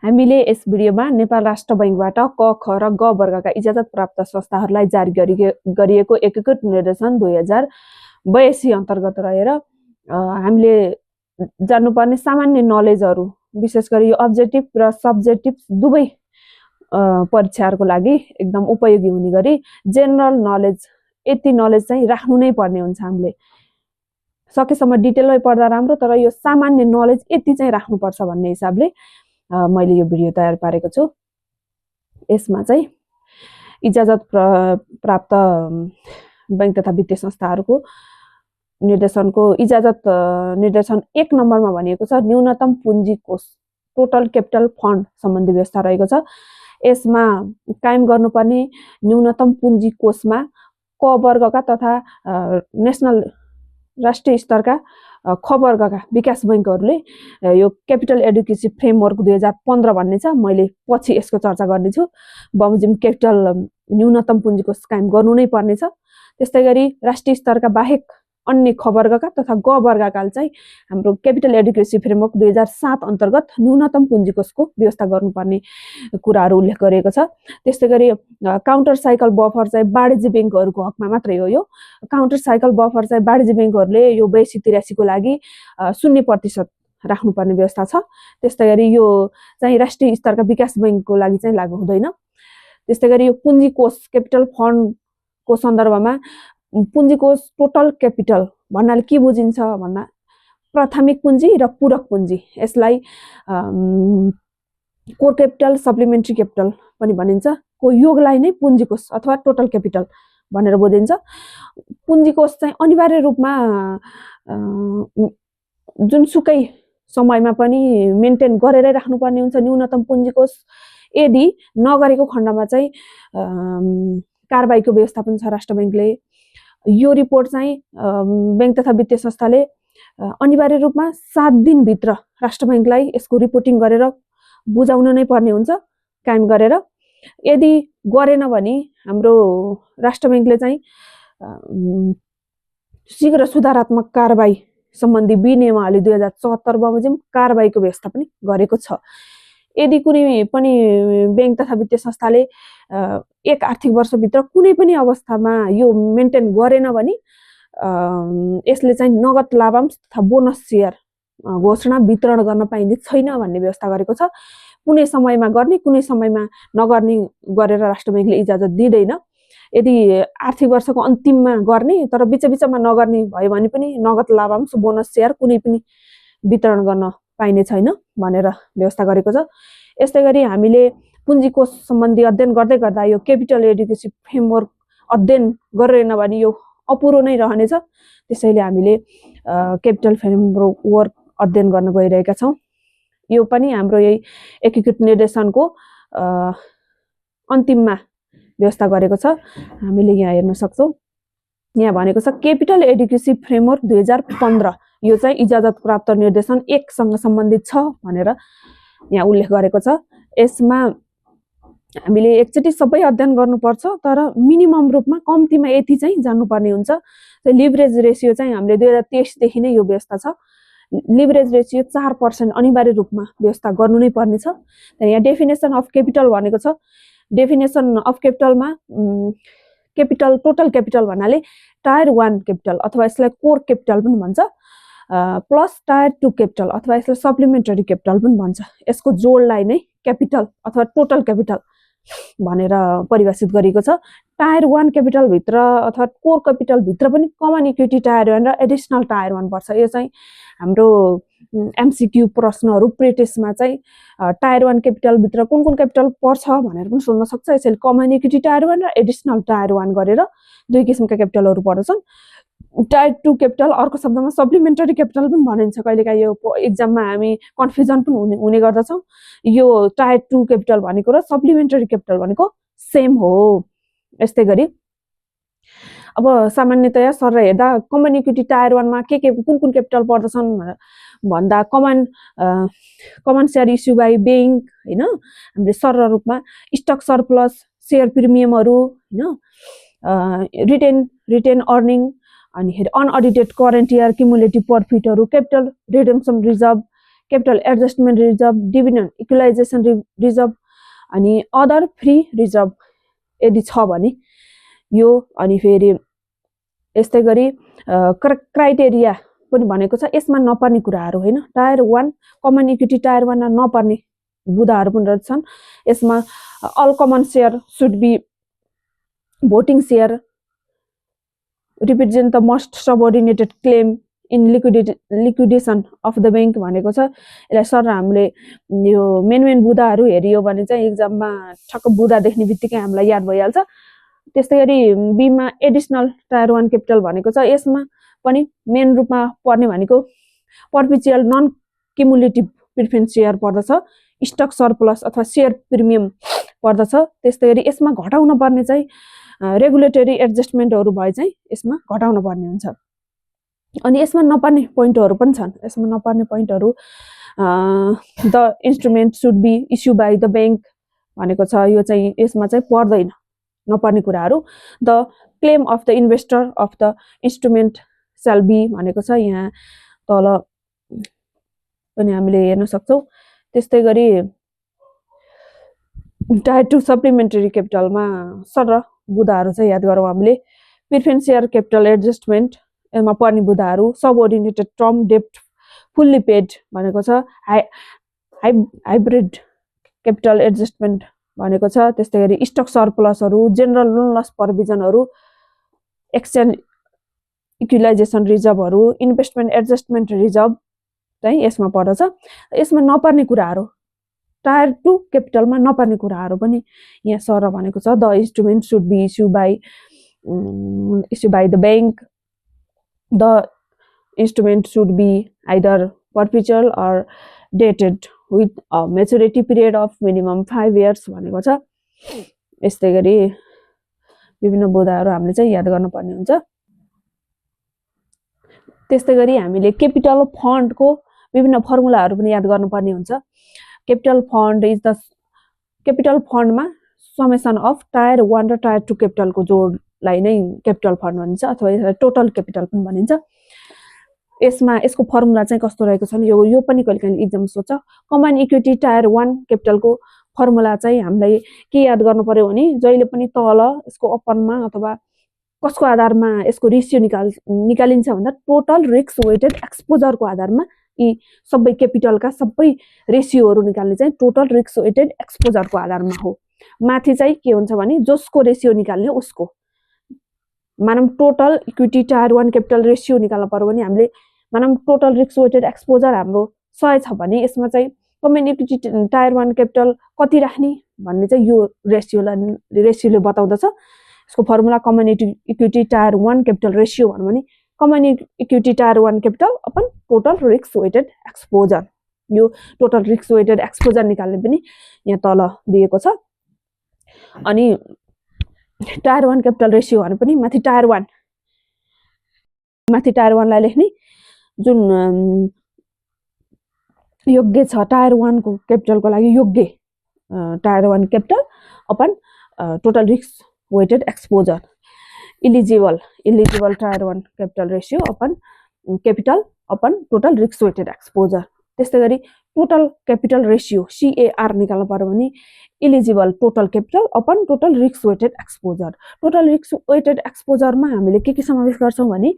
हामीले यस भिडियोमा नेपाल राष्ट्र बैंकबाट क ख र ग वर्गका इजाजत प्राप्त संस्थाहरूलाई जारी गरिएको एकीकृत निर्देशन 2082 अन्तर्गत रहेर हामीले जान्नुपर्ने सामान्य नलेजहरू, विशेष गरी यो अब्जेक्टिभ र सब्जेक्टिभ दुवै परीक्षाहरूको लागि एकदम उपयोगी हुने गरी जेनरल नलेज, यति नलेज चाहिँ राख्नु नै पर्ने हुन्छ। हामीले सकेसम्म डिटेलमै पढ्दा राम्रो, तर यो सामान्य नलेज यति चाहिँ राख्नुपर्छ भन्ने हिसाबले मैले यो भिडियो तयार पारेको छु। यसमा चाहिँ इजाजत प्राप्त बैंक तथा वित्तीय संस्थाहरूको निर्देशनको इजाजत निर्देशन 1 नम्बरमा भनिएको छ न्यूनतम पुँजी कोष, टोटल क्यापिटल फन्ड सम्बन्धी व्यवस्था रहेको छ। यसमा कायम गर्नुपर्ने न्यूनतम पुँजी कोषमा क वर्गका तथा नेसनल राष्ट्रिय स्तरका ख वर्गका विकास बैंकहरूले यो क्यापिटल एडुकेसी फ्रेमवर्क 2015 भन्ने छ, मैले पछि यसको चर्चा गर्नेछु। बमोजिम क्यापिटल न्यूनतम पुँजी कोष कायम गर्नु नै पर्नेछ। त्यस्तै गरी राष्ट्रिय स्तरका बाहेक अन्य ख वर्गका तथा ग वर्गका चाहिँ हाम्रो क्यापिटल एडुकेसी फ्रेमवर्क 2007 अन्तर्गत न्यूनतम पुँजी कोषको व्यवस्था गर्नुपर्ने कुराहरू उल्लेख गरिएको छ। त्यस्तै गरी काउन्टर साइकल बफर चाहिँ वाणिज्य बैंकहरूको हकमा मात्रै हो। यो काउन्टर साइकल बफर चाहिँ वाणिज्य बैंकहरूले यो 82-83 को लागि 0% राख्नुपर्ने व्यवस्था छ। त्यस्तै गरी यो चाहिँ राष्ट्रिय स्तरका विकास बैंकको लागि चाहिँ लागू हुँदैन। त्यस्तै गरी यो पुँजी कोष क्यापिटल फन्डको सन्दर्भमा पुँजी कोष टोटल क्यापिटल भन्नाले के बुझिन्छ भन्दा प्राथमिक पुँजी र पूरक पुँजी, यसलाई कोर क्यापिटल, सप्लिमेन्ट्री क्यापिटल पनि भनिन्छ, को योगलाई नै पुँजी कोष अथवा टोटल क्यापिटल भनेर बुझिन्छ। पुँजी कोष चाहिँ अनिवार्य रूपमा जुनसुकै समयमा पनि मेन्टेन गरेरै राख्नुपर्ने हुन्छ न्यूनतम पुँजी कोष। यदि नगरेको खण्डमा चाहिँ कारबाहीको व्यवस्था पनि छ राष्ट्र बैंकले। यो रिपोर्ट चाहिँ बैंक तथा वित्तीय संस्थाले अनिवार्य रूपमा 7 दिनभित्र राष्ट्र बैंकलाई यसको रिपोर्टिङ गरेर बुझाउन नै पर्ने हुन्छ कायम गरेर। यदि गरेन भने हाम्रो राष्ट्र बैंकले चाहिँ शीघ्र सुधारात्मक कारबाही सम्बन्धी विनियमावली 2074 बमोजिम कारबाहीको व्यवस्था पनि गरेको छ। यदि कुनै पनि बैंक तथा वित्तीय संस्थाले 1 आर्थिक वर्षभित्र कुनै पनि अवस्थामा यो मेन्टेन गरेन भने यसले चाहिँ नगद लाभांश तथा बोनस सेयर घोषणा वितरण गर्न पाइने छैन भन्ने व्यवस्था गरेको छ। कुनै समयमा गर्ने, कुनै समयमा नगर्ने गरेर राष्ट्र बैंकले इजाजत दिँदैन। यदि आर्थिक वर्षको अन्तिममा गर्ने तर बिचबिचमा नगर्ने भयो भने पनि नगद लाभांश, बोनस सेयर कुनै पनि वितरण गर्न पाइने छैन भनेर व्यवस्था गरेको छ। यस्तै गरी हामीले पुँजी कोष सम्बन्धी अध्ययन गर्दै गर्दा यो क्यापिटल एडुकेसी फ्रेमवर्क अध्ययन गरेन भने यो अपुरो नै रहनेछ। त्यसैले हामीले क्यापिटल फ्रेमवर्क अध्ययन गर्न गइरहेका छौँ। यो पनि हाम्रो यही एकीकृत निर्देशनको अन्तिममा व्यवस्था गरेको छ, हामीले यहाँ हेर्न सक्छौँ। यहाँ भनेको छ क्यापिटल एडुकेसी फ्रेमवर्क 2015, यो चाहिँ इजाजत प्राप्त निर्देशन 1 सँग सम्बन्धित छ भनेर यहाँ उल्लेख गरेको छ। यसमा हामीले एकचोटि सबै अध्ययन गर्नुपर्छ, तर मिनिमम रूपमा कम्तीमा यति चाहिँ जान्नुपर्ने हुन्छ। लिभरेज रेसियो चाहिँ हामीले 2023 देखि नै यो व्यवस्था छ। लिभरेज रेसियो 4% अनिवार्य रूपमा व्यवस्था गर्नु नै पर्ने छ। यहाँ डेफिनेसन अफ क्यापिटल भनेको छ। डेफिनेसन अफ क्यापिटलमा क्यापिटल, टोटल क्यापिटल भन्नाले टायर 1 क्यापिटल अथवा यसलाई कोर क्यापिटल पनि भन्छ, प्लस टायर 2 क्यापिटल अथवा यसलाई सप्लिमेन्टरी क्यापिटल पनि भन्छ। यसको जोडलाई नै क्यापिटल अथवा टोटल क्यापिटल भनेर परिभाषित गरिएको छ। टायर 1 क्यापिटल भित्र अथवा कोर क्यापिटल भित्र पनि कमन इक्विटी टायर 1 र एडिसनल टायर 1 पर्छ। यो चाहिँ हाम्रो एमसीक्यू प्रश्नहरू प्रेटेस्टमा चाहिँ टायर 1 क्यापिटल भित्र कुन कुन क्यापिटल पर्छ भनेर पनि सोध्न सक्छ। यसैले कमन इक्विटी टायर 1 र एडिसनल टायर 1 गरेर 2 किसिमका क्यापिटलहरू पर्छन्। टायर 2 क्यापिटल, अर्को शब्दमा सप्लिमेन्टरी क्यापिटल पनि भनिन्छ। कहिलेकाहीँ यो एक्जाममा हामी कन्फ्युजन पनि हुने गर्दछौँ। यो टायर 2 क्यापिटल भनेको र सप्लिमेन्टरी क्यापिटल भनेको सेम हो। यस्तै गरी अब सामान्यतया सर हेर्दा कमन इक्विटी टायर 1 मा के कुन कुन क्यापिटल पर्दछन् भन्दा common share issue by bank, हैन, हामीले सरल रूपमा स्टक सरप्लस, सेयर प्रिमियमहरू, हैन, रिटेन अर्निङ, अनि अनअडिटेड करेन्ट इयर क्युमुलेटिभ प्रॉफिटहरू, capital redemption reserve, capital adjustment reserve, dividend equalisation reserve अनि अदर फ्री रिजर्भ यदि छ भने यो, अनि फेरि यस्तै गरी क्राइटेरिया पनि भनेको छ। यसमा नपर्ने कुराहरू होइन, टायर 1 कमन इक्विटी टायर 1 मा नपर्ने बुदाहरू पनि रहेछन्। यसमा all common share should be voting share, represent the most subordinated claim in liquidation of the bank भनेको छ। यसलाई सर हामीले यो मेन बुदाहरू हेरियो भने चाहिँ एक्जाममा ठक्क बुदा देख्ने बित्तिकै हामीलाई याद भइहाल्छ। त्यस्तै गरी बीमा एडिसनल टायर 1 क्यापिटल भनेको छ। यसमा पनि मेन रूपमा पर्ने भनेको पर्पिचुअल नन क्युमुलेटिभ प्रिफरेन्स सेयर पर्दछ, स्टक सरप्लस अथवा सेयर प्रिमियम पर्दछ। त्यस्तै गरी यसमा घटाउन पर्ने चाहिँ रेगुलेटरी एडजस्टमेन्टहरू भए चाहिँ यसमा घटाउन पर्ने हुन्छ। अनि यसमा नपर्ने पोइन्टहरू पनि छन्। यसमा नपर्ने पोइन्टहरू the instrument should be issue by the bank भनेको छ। यो चाहिँ यसमा चाहिँ पर्दैन नपर्ने कुराहरू। The claim of the investor of the instrument shall be भनेको छ, यहाँ तल पनि हामीले हेर्न सक्छौँ। त्यस्तै गरी टायर 2 सप्लिमेन्टरी क्यापिटलमा सर बुदाहरू चाहिँ याद गरौँ हामीले। प्रिफरेन्स सेयर क्यापिटल एडजस्टमेन्ट यसमा पर्ने बुदाहरू, सबअर्डिनेटेड टर्म डेप्ट फुल्ली पेड भनेको छ। हाइब्रिड क्यापिटल एडजस्टमेन्ट भनेको छ। त्यस्तै गरी स्टक सरप्लसहरू, जेनरल लोन लस प्रोभिजनहरू, एक्सचेन्ज इक्विलाइजेसन रिजर्भहरू, इन्भेस्टमेन्ट एडजस्टमेन्ट रिजर्भ चाहिँ यसमा पर्दछ। यसमा नपर्ने कुराहरू टायर 2 क्यापिटलमा नपर्ने कुराहरू पनि यहाँ सर भनेको छ। The instrument should be issue by the bank, the instrument should be either perpetual or dated with a maturity period of minimum 5 years भनेको छ। यस्तै गरी विभिन्न बुदाहरू हामीले चाहिँ याद गर्नुपर्ने हुन्छ। त्यस्तै गरी हामीले क्यापिटल फन्डको विभिन्न फर्मुलाहरू पनि याद गर्नुपर्ने हुन्छ। Capital fund is the capital फन्डमा समेसन अफ टायर 1 र टायर 2 क्यापिटलको जोडलाई नै क्यापिटल फन्ड भनिन्छ अथवा यसलाई टोटल क्यापिटल पनि भनिन्छ। यसमा यसको फर्मुला चाहिँ कस्तो रहेको छ भने यो पनि कहिलेकाहीँ एक्जाम सोध्छ। कमन इक्विटी टायर 1 क्यापिटलको फर्मुला चाहिँ हामीलाई के याद गर्नु पर्यो भने जहिले पनि तल यसको अपनमा अथवा कसको आधारमा यसको रेसियो निकालिन्छ भन्दा टोटल रिस्क वेटेड एक्सपोजरको आधारमा यी सबै क्यापिटलका सबै रेसियोहरू निकाल्ने चाहिँ टोटल रिस्क वेटेड एक्सपोजरको आधारमा हो। माथि चाहिँ के हुन्छ भने जसको रेसियो निकाल्ने उसको, मानम total equity tier 1 capital ratio निकाल्नु पर्यो भने हामीले मानम टोटल रिस्क वेटेड एक्सपोजर हाम्रो 100 छ भने यसमा चाहिँ कमन इक्विटी टायर 1 क्यापिटल कति राख्ने भन्ने चाहिँ यो रेसियोले बताउँदछ। यसको formula common equity tier 1 capital ratio भन्नु भने common equity tier 1 capital upon total risk weighted exposure. यो टोटल रिस्क वेटेड एक्सपोजर निकाल्ने पनि यहाँ तल दिएको छ। अनि टायर 1 क्यापिटल रेसियो भने पनि माथि टायर 1 लाई लेख्ने जुन योग्य छ टायर 1 को क्यापिटलको लागि योग्य tier 1 capital upon total risk weighted exposure, eligible tier 1 capital ratio upon capital upon total risk weighted exposure. त्यस्तै गरी टोटल क्यापिटल रेसियो CAR निकाल्नु पर्यो भने eligible total capital upon total risk weighted exposure. Total risk weighted एक्सपोजरमा हामीले के समावेश गर्छौं भने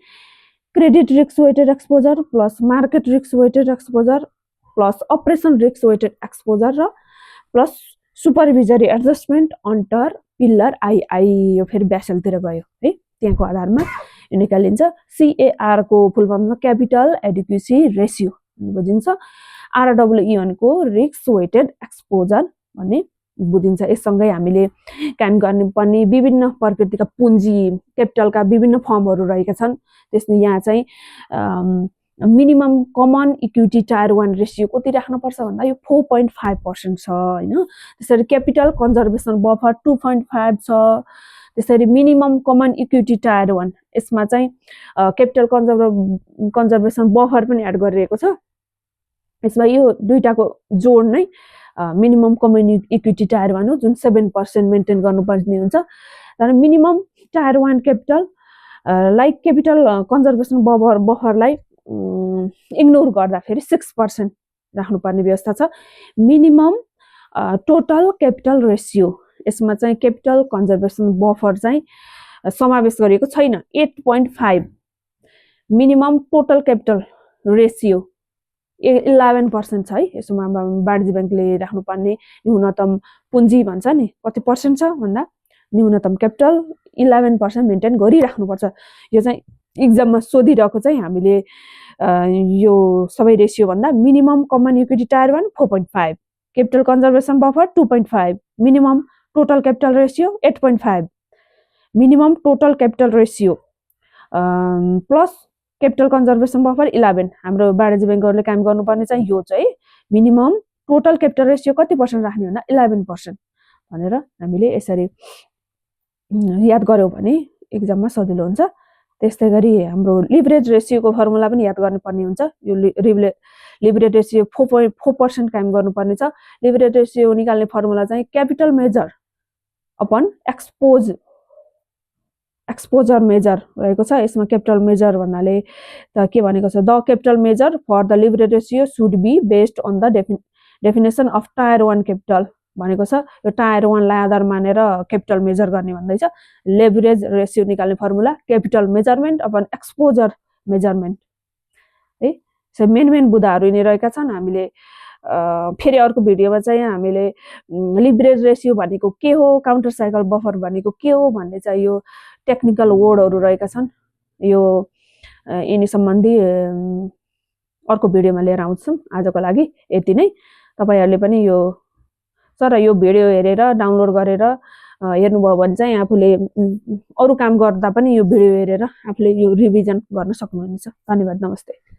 credit risk weighted exposure plus market risk weighted exposure plus operation risk weighted exposure र plus supervisory adjustment under pillar II। यो फेरि ब्यासेलतिर गयो है, त्यहाँको आधारमा यो निकालिन्छ। CAR को full form capital adequacy ratio बुझिन्छ। RWE भनेको रिस्क वेटेड एक्सपोजर भन्ने बुझिन्छ। यससँगै हामीले काम गर्नुपर्ने विभिन्न प्रकृतिका पुँजी क्यापिटलका विभिन्न फर्महरू रहेका छन्। त्यसले यहाँ चाहिँ minimum common equity tier 1 ratio कति राख्नुपर्छ भन्दा यो 4.5% छ हैन। त्यसरी क्यापिटल कन्जर्भेसन बफर 2.5 छ। त्यसरी मिनिमम कमन इक्विटी टायर 1 यसमा चाहिँ क्यापिटल कन्जर्भेसन बफर पनि एड गरिएको छ। यसमा यो दुईटाको जोड नै मिनिमम कमन इक्विटी टायर 1 हो जुन 7% मेन्टेन गर्नुपर्ने हुन्छ। तर minimum tier 1 capital like capital conservation बफरलाई इग्नोर गर्दा फेरि 6% राख्नुपर्ने व्यवस्था छ। मिनिमम टोटल क्यापिटल रेसियो, यसमा चाहिँ क्यापिटल कन्जर्भेसन बफर चाहिँ समावेश गरिएको छैन। 8.5 मिनिमम टोटल क्यापिटल रेसियो 11% छ है। यसमा वाणिज्य बैंकले राख्नुपर्ने न्यूनतम पुँजी भन्छ नि, कति पर्सेन्ट छ भन्दा न्यूनतम क्यापिटल 11% मेन्टेन गरिराख्नुपर्छ। यो चाहिँ एक्जाममा सोधिरहेको चाहिँ हामीले यो सबै रेसियो भन्दा minimum common equity tier 1 4.5, capital conservation buffer 2.5, minimum total capital ratio 8.5, minimum total capital ratio plus capital conservation buffer 11। हाम्रो वाणिज्य बैंकहरूले काम गर्नुपर्ने चाहिँ यो चाहिँ मिनिमम टोटल क्यापिटल रेसियो कति पर्सेन्ट राख्ने भन्दा 11% भनेर हामीले यसरी याद गर्यौं भने एक्जाममा सजिलो हुन्छ। त्यस्तै गरी हाम्रो लिभरेज रेसियोको फर्मुला पनि याद गर्नुपर्ने हुन्छ। यो लिभरेज रेसियो 4.4% काम गर्नुपर्ने छ। लिभरेज रेसियो निकाल्ने फर्मुला चाहिँ capital measure upon exposure measure रहेको छ। यसमा क्यापिटल मेजर भन्नाले त के भनेको छ, the capital measure for the leverage ratio should be based on the definition of tier 1 capital भनेको छ। यो टायर 1 लाई आधार मानेर क्यापिटल मेजर गर्ने भन्दैछ। लेभरेज रेसियो निकाल्ने formula capital measurement upon exposure measurement है। सो मेन बुदाहरू यिनी रहेका छन्। हामीले फेरि अर्को भिडियोमा चाहिँ हामीले लिभरेज रेसियो भनेको के हो, काउन्टर साइकल बफर भनेको के हो भन्ने चाहिँ यो टेक्निकल वर्डहरू रहेका छन्। यो यिनी सम्बन्धी अर्को भिडियोमा लिएर आउँछौँ। आजको लागि यति नै। तपाईहरुले पनि यो भिडियो हेरेर डाउनलोड गरेर हेर्नुभयो भने चाहिँ आफूले अरु काम गर्दा पनि यो भिडियो हेरेर आफूले यो रिभिजन गर्न सक्नुहुनेछ। धन्यवाद, नमस्ते।